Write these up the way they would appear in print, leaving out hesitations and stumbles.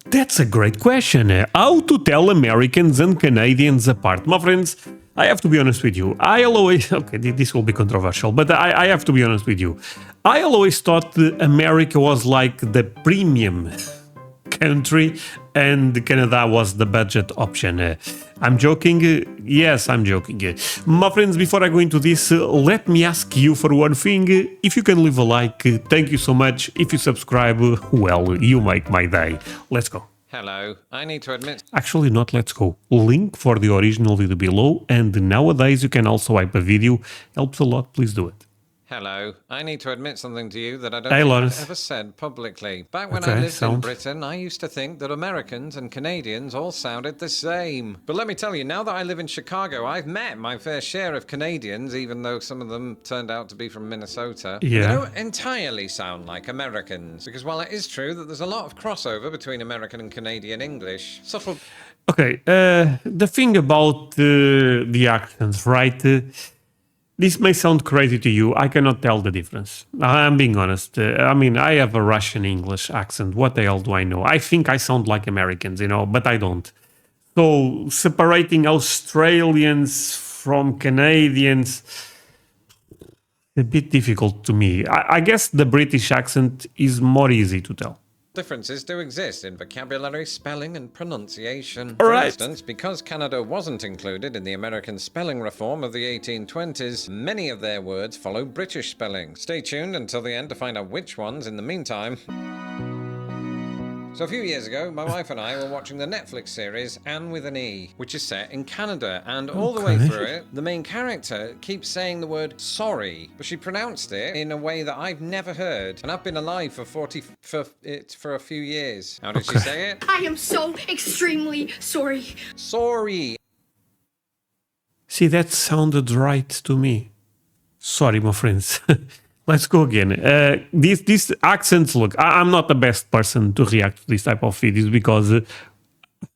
That's a great question. How to tell Americans and Canadians apart? My friends, I have to be honest with you. I'll always... Okay, this will be controversial, but I have to be honest with you. I always thought America was like the premium country and Canada was the budget option. I'm joking. Yes, I'm joking. My friends, before I go into this, let me ask you for one thing. If you can leave a like, thank you so much. If you subscribe, well, you make my day. Let's go. Hello, I need to admit... Actually, not let's go. Link for the original video below, and nowadays you can also wipe a video. Helps a lot, please do it. Hello, I need to admit something to you that I don't Hey, think Lawrence. I've ever said publicly. Back when Okay, I lived in sound. Britain, I used to think that Americans and Canadians all sounded the same. But let me tell you, now that I live in Chicago, I've met my fair share of Canadians, even though some of them turned out to be from Minnesota. Yeah. They don't entirely sound like Americans, because while it is true that there's a lot of crossover between American and Canadian English, subtle... Okay, the thing about the accents, right? This may sound crazy to you. I cannot tell the difference. I'm being honest. I mean, I have a Russian English accent. What the hell do I know? I think I sound like Americans, you know, but I don't. So separating Australians from Canadians, a bit difficult to me. I guess the British accent is more easy to tell. Differences do exist in vocabulary, spelling, and pronunciation. All For right. instance, because Canada wasn't included in the American spelling reform of the 1820s, many of their words follow British spelling. Stay tuned until the end to find out which ones in the meantime. So a few years ago, my wife and I were watching the Netflix series Anne with an E, which is set in Canada, and all the way Okay. through it, the main character keeps saying the word sorry, but she pronounced it in a way that I've never heard, and I've been alive for a few years. How did she say it? I am so extremely sorry. Sorry. See, that sounded right to me. Sorry, my friends. Let's go again. These accents, look, I'm not the best person to react to this type of videos because,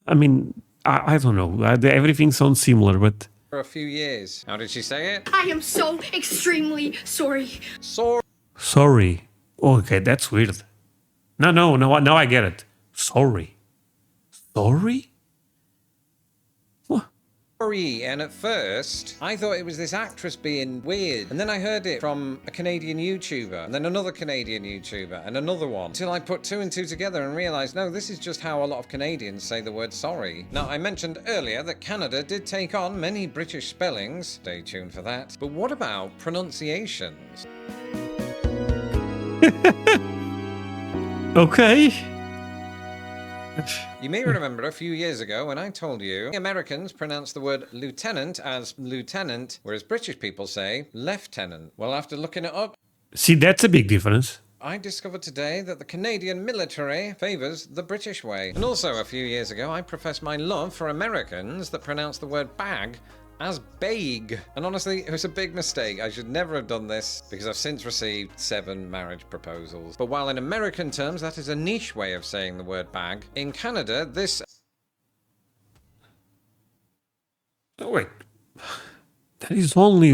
I mean, I don't know. Everything sounds similar, but... For a few years. How did she say it? I am so extremely sorry. Sorry. Okay, that's weird. No, now I get it. Sorry. Sorry? What? Sorry. And at first, I thought it was this actress being weird. And then I heard it from a Canadian YouTuber, and then another Canadian YouTuber, and another one. Until I put two and two together and realized, no, this is just how a lot of Canadians say the word sorry. Now, I mentioned earlier that Canada did take on many British spellings. Stay tuned for that. But what about pronunciations? Okay. You may remember a few years ago when I told you Americans pronounce the word lieutenant as lieutenant, whereas British people say lieutenant. Well, after looking it up, See, that's a big difference. I discovered today that the Canadian military favours the British way. And also a few years ago, I professed my love for Americans that pronounce the word bag as baig. And honestly, it was a big mistake. I should never have done this because I've since received 7 marriage proposals. But while in American terms, that is a niche way of saying the word bag, in Canada, this... Oh, wait. There is only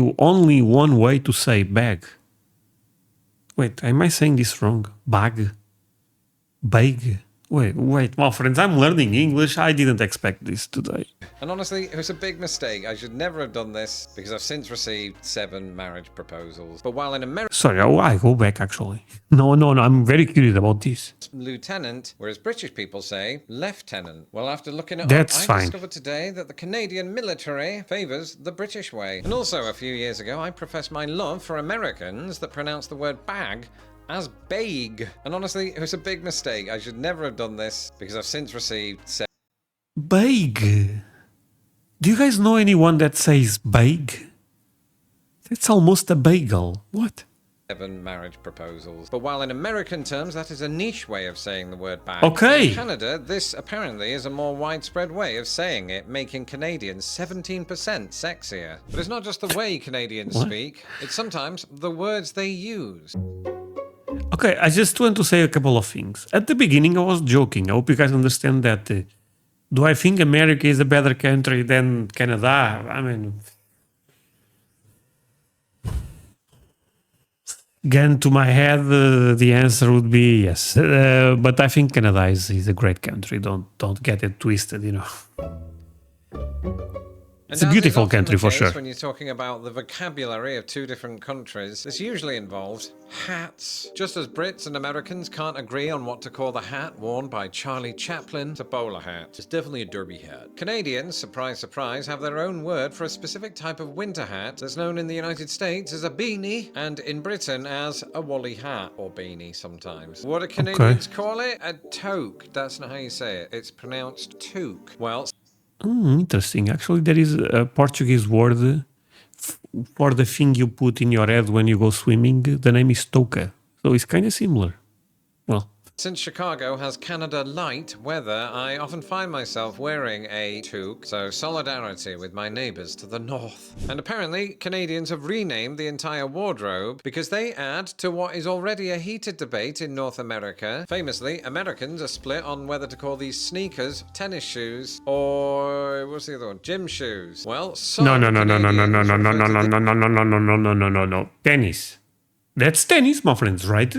one way to say bag. Wait, am I saying this wrong? Bag? Bag? Wait, my friends, I'm learning English. I didn't expect this today. And honestly, it was a big mistake. I should never have done this because I've since received 7 marriage proposals. But while in America, Sorry, I go back actually. No, I'm very curious about this. lieutenant, whereas British people say lieutenant. Well, after looking it That's up, I fine. discovered today that the Canadian military favours the British way. And also a few years ago, I professed my love for Americans that pronounce the word bag as baig. And honestly, it was a big mistake. I should never have done this because I've since received 7 Bag. Do you guys know anyone that says bag? That's almost a bagel. What? marriage proposals. But while in American terms, that is a niche way of saying the word bag. Okay. In Canada, this apparently is a more widespread way of saying it, making Canadians 17% sexier. But it's not just the way Canadians What? speak, it's sometimes the words they use. Okay, I just want to say a couple of things. At the beginning, I was joking. I hope you guys understand that. Do I think America is a better country than Canada? I mean, gun to my head, the answer would be yes. But I think Canada is a great country. Don't get it twisted, you know. It's a And as is beautiful often country the for case sure. when you're talking about the vocabulary of two different countries, this usually involves hats. Just as Brits and Americans can't agree on what to call the hat worn by Charlie Chaplin, it's a bowler hat. It's definitely a derby hat. Canadians, surprise, surprise, have their own word for a specific type of winter hat that's known in the United States as a beanie and in Britain as a woolly hat or beanie sometimes. What do Canadians call it? A toque. That's not how you say it. It's pronounced toque. Well, Interesting. Actually, there is a Portuguese word for the thing you put in your head when you go swimming. The name is touca. So it's kind of similar. Well, since Chicago has Canada light weather, I often find myself wearing a toque, so solidarity with my neighbours to the north. And apparently, Canadians have renamed the entire wardrobe because they add to what is already a heated debate in North America. Famously, Americans are split on whether to call these sneakers, tennis shoes, or what's the other one? Gym shoes. Well, some no. Tennis. That's tennis, my friends, right?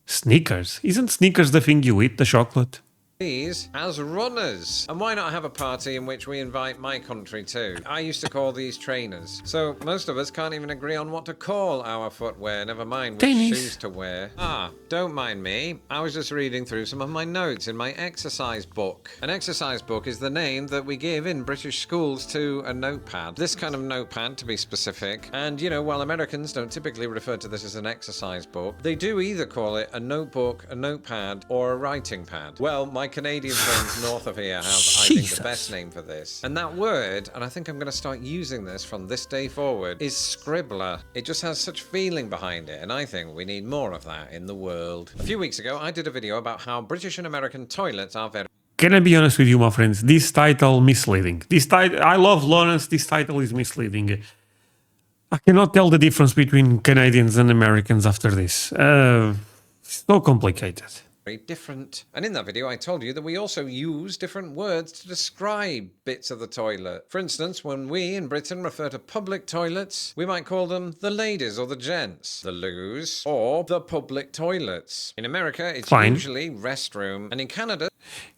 Sneakers. Isn't sneakers the thing you eat, the chocolate? these as runners. And why not have a party in which we invite my country too? I used to call these trainers. So most of us can't even agree on what to call our footwear, never mind which shoes to wear. Don't mind me. I was just reading through some of my notes in my exercise book. An exercise book is the name that we give in British schools to a notepad. This kind of notepad, to be specific. And, you know, while Americans don't typically refer to this as an exercise book, they do either call it a notebook, a notepad, or a writing pad. Well, my Canadian friends north of here have, I think, the best name for this. And that word, and I think I'm going to start using this from this day forward, is scribbler. It just has such feeling behind it, and I think we need more of that in the world. A few weeks ago, I did a video about how British and American toilets are very... Can I be honest with you, my friends? This title misleading. This title, I love Lawrence. This title is misleading. I cannot tell the difference between Canadians and Americans after this. So complicated. Very different. And in that video, I told you that we also use different words to describe bits of the toilet. For instance, when we in Britain refer to public toilets, we might call them the ladies or the gents, the loos, or the public toilets. In America, it's usually restroom, and in Canada...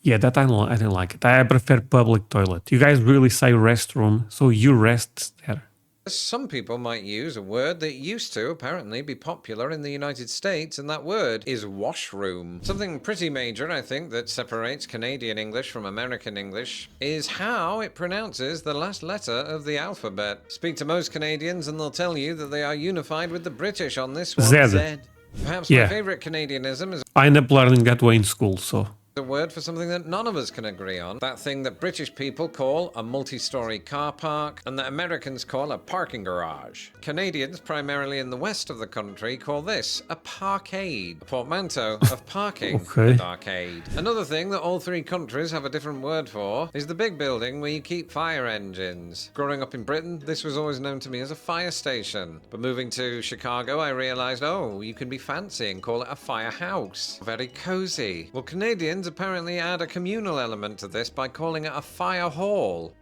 Yeah, that I don't like it. I prefer public toilet. You guys really say restroom, so you rest there. Some people might use a word that used to apparently be popular in the United States, and that word is washroom. Something pretty major, I think, that separates Canadian English from American English is how it pronounces the last letter of the alphabet. Speak to most Canadians and they'll tell you that they are unified with the British on this one. Z. Perhaps my favorite Canadianism is... I ended up learning that way in school, so... a word for something that none of us can agree on. That thing that British people call a multi-story car park and that Americans call a parking garage. Canadians, primarily in the west of the country, call this a parkade, a portmanteau of parking and arcade. Another thing that all three countries have a different word for is the big building where you keep fire engines. Growing up in Britain, this was always known to me as a fire station. But moving to Chicago, I realized, oh, you can be fancy and call it a firehouse. Very cozy. Well, Canadians apparently add a communal element to this by calling it a fire hall.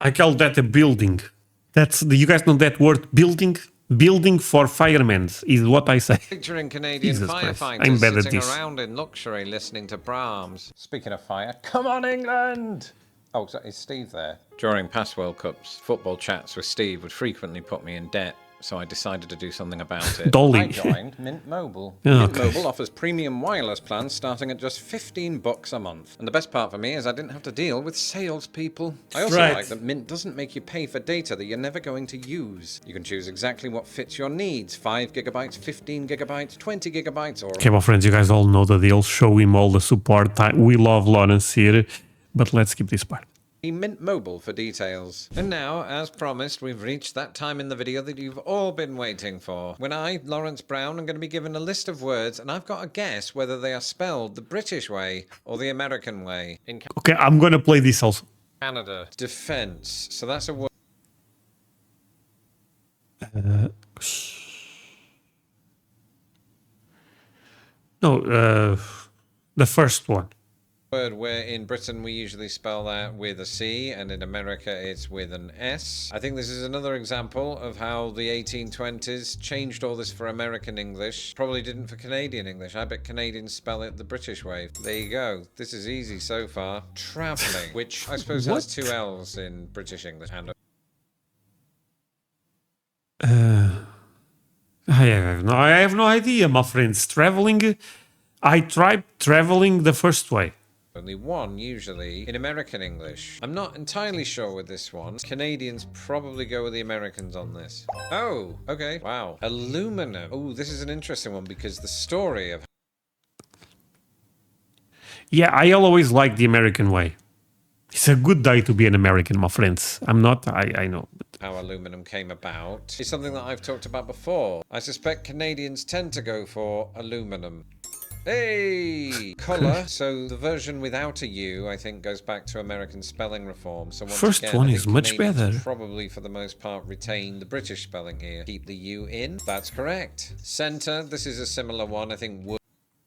I call that a building. You guys know that word building? Building for firemen is what I say. Picturing Canadian firefighters sitting around in luxury listening to Brahms. Speaking of fire, come on England! Oh, is Steve there? During past World Cups, football chats with Steve would frequently put me in debt. So I decided to do something about it. I joined Mint Mobile. Mint Mobile offers premium wireless plans starting at just $15 a month. And the best part for me is I didn't have to deal with salespeople. I also like that Mint doesn't make you pay for data that you're never going to use. You can choose exactly what fits your needs. 5 gigabytes, 15 gigabytes, 20 gigabytes, or... Okay, my friends, you guys all know the deal. Show him all the support. We love Lawrence here. But let's skip this part. Mint Mobile for details. And now, as promised, we've reached that time in the video that you've all been waiting for. When I, Lawrence Brown, am going to be given a list of words, and I've got to guess whether they are spelled the British way or the American way. Okay, I'm going to play this also. Canada. Defense. So that's a word. No, the first one. word where in Britain we usually spell that with a C, and in America it's with an S. I think this is another example of how the 1820s changed all this for American English. Probably didn't for Canadian English. I bet Canadians spell it the British way. There you go. This is easy so far. Travelling, which I suppose has two L's in British English. And I have no idea, my friends. Traveling, I tried traveling the first way. only one usually in American English. I'm not entirely sure with this one. Canadians probably go with the Americans on this. Oh, okay. Wow. Aluminum. Oh, this is an interesting one because the story of... Yeah, I always like the American way. It's a good day to be an American, my friends. I'm not, I know. But how aluminum came about is something that I've talked about before. I suspect Canadians tend to go for aluminum. Hey! Colour. So the version without a U, I think, goes back to American spelling reform. So once first again, one I is think much Canadians better. probably, for the most part, retain the British spelling here. Keep the U in. That's correct. Centre. This is a similar one. I think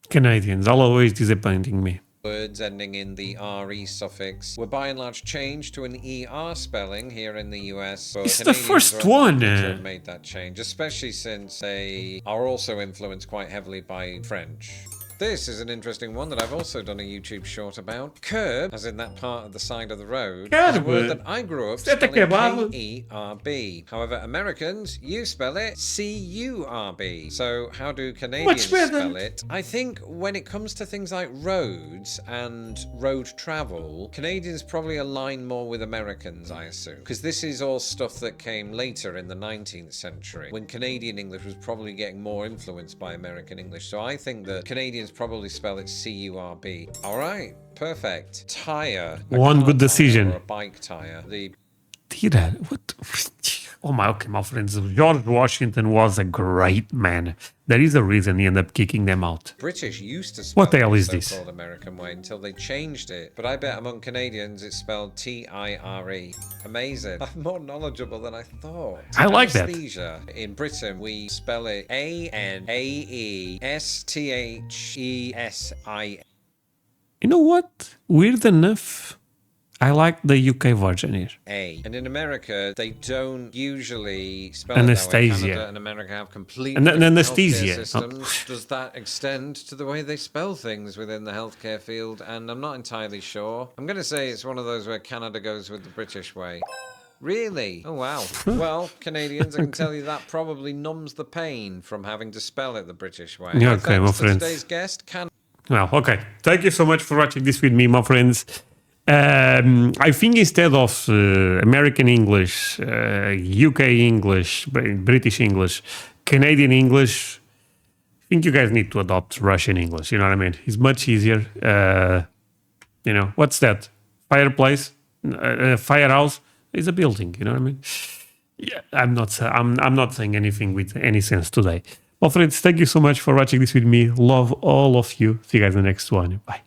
Canadians, always disappointing me. words ending in the RE suffix were by and large changed to an ER spelling here in the US. But It's the Canadians first are one. unlikely to have made that change, especially since they are also influenced quite heavily by French. This is an interesting one that I've also done a YouTube short about. Curb, as in that part of the side of the road, is a word that I grew up spelling K-E-R-B. However, Americans, you spell it C-U-R-B. So how do Canadians spell it? I think when it comes to things like roads and road travel, Canadians probably align more with Americans, I assume. Because this is all stuff that came later in the 19th century, when Canadian English was probably getting more influenced by American English. So I think that Canadians probably spell it C-U-R-B. All right, perfect. Tire. One good decision. Or a bike tire. The Tira, what? Oh my, okay, my friends. George Washington was a great man. There is a reason he ended up kicking them out. British used to spell What the hell it is the this? so-called American way until they changed it. But I bet among Canadians it's spelled T-I-R-E. Amazing. I'm more knowledgeable than I thought. I like that. Anesthesia. In Britain, we spell it A-N-A-E-S-T-H-E-S-I. You know what? Weird enough, I like the UK version here. A. And in America, they don't usually spell Anesthesia. it that way. Canada and America have completely And different anesthesia. healthcare systems. Does that extend to the way they spell things within the healthcare field? And I'm not entirely sure. I'm going to say it's one of those where Canada goes with the British way. Really? Oh, wow. Well, Canadians, I can tell you that probably numbs the pain from having to spell it the British way. Yeah, okay, my Thanks to friends. today's guest, Well, okay. Thank you so much for watching this with me, my friends. I think instead of American English, UK English, British English, Canadian English, I think you guys need to adopt Russian English. You know what I mean? It's much easier. You know, what's that? Fireplace? Firehouse? It's a building. You know what I mean? Yeah, I'm not saying anything with any sense today. Well, friends, thank you so much for watching this with me. Love all of you. See you guys in the next one. Bye.